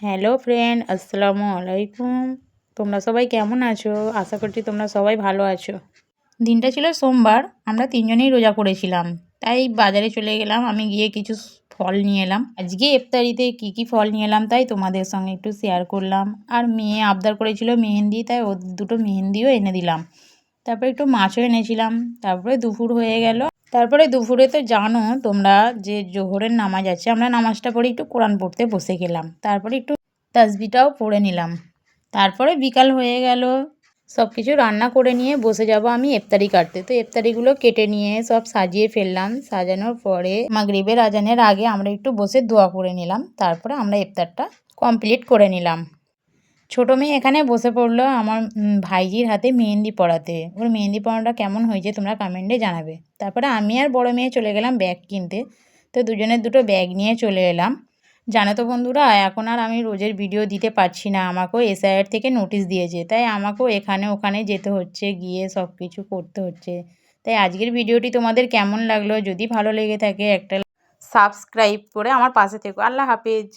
Hello friend, আসসালামু আলাইকুম। তোমরা সবাই কেমন আছো? আশা করছি তোমরা সবাই ভালো আছো। দিনটা ছিল সোমবার, আমরা তিনজনেই রোজা করেছিলাম। তাই বাজারে চলে গেলাম, আমি গিয়ে কিছু ফল নিয়ে এলাম। আজকে ইফতারিতে কি কি ফল নিয়ে এলাম তাই তোমাদের সঙ্গে একটু শেয়ার করলাম। আর মেয়ে আবদার করেছিল মেহেন্দি, তাই ও দুটো মেহেন্দিও এনে দিলাম। তারপরে একটু মাছও এনেছিলাম। তারপরে দুপুর হয়ে গেল। তারপরে দুপুরে তো জানো তোমরা যে জোহরের নামাজ আছে, আমরা নামাজটা পড়ে একটু কোরআন পড়তে বসে গেলাম। তারপরে একটু তাসবিটাও পড়ে নিলাম। তারপরে বিকাল হয়ে গেল, সব কিছু রান্না করে নিয়ে বসে যাব আমি ইফতারি কাটতে। তো ইফতারিগুলো কেটে নিয়ে সব সাজিয়ে ফেললাম। সাজানোর পরে মাগরিবের আজানের আগে আমরা একটু বসে দোয়া করে নিলাম। তারপরে আমরা ইফতারটা কমপ্লিট করে নিলাম। ছোটো মেয়ে এখানে বসে পড়লো আমার ভাইজির হাতে মেহেন্দি পরাতে। ওর মেহেন্দি পরানোটা কেমন হয়েছে তোমরা কমেন্টে জানাবে। তারপরে আমি আর বড় মেয়ে চলে গেলাম ব্যাগ কিনতে। তো দুজনের দুটো ব্যাগ নিয়ে চলে এলাম। জানো তো বন্ধুরা, এখন আর আমি রোজের ভিডিও দিতে পারছি না, আমাকেও এসআইআর থেকে নোটিশ দিয়েছে, তাই আমাকেও এখানে ওখানে যেতে হচ্ছে, গিয়ে সব কিছু করতে হচ্ছে। তাই আজকের ভিডিওটি তোমাদের কেমন লাগলো, যদি ভালো লেগে থাকে একটা সাবস্ক্রাইব করে আমার পাশে থেকো। আল্লাহ হাফেজ।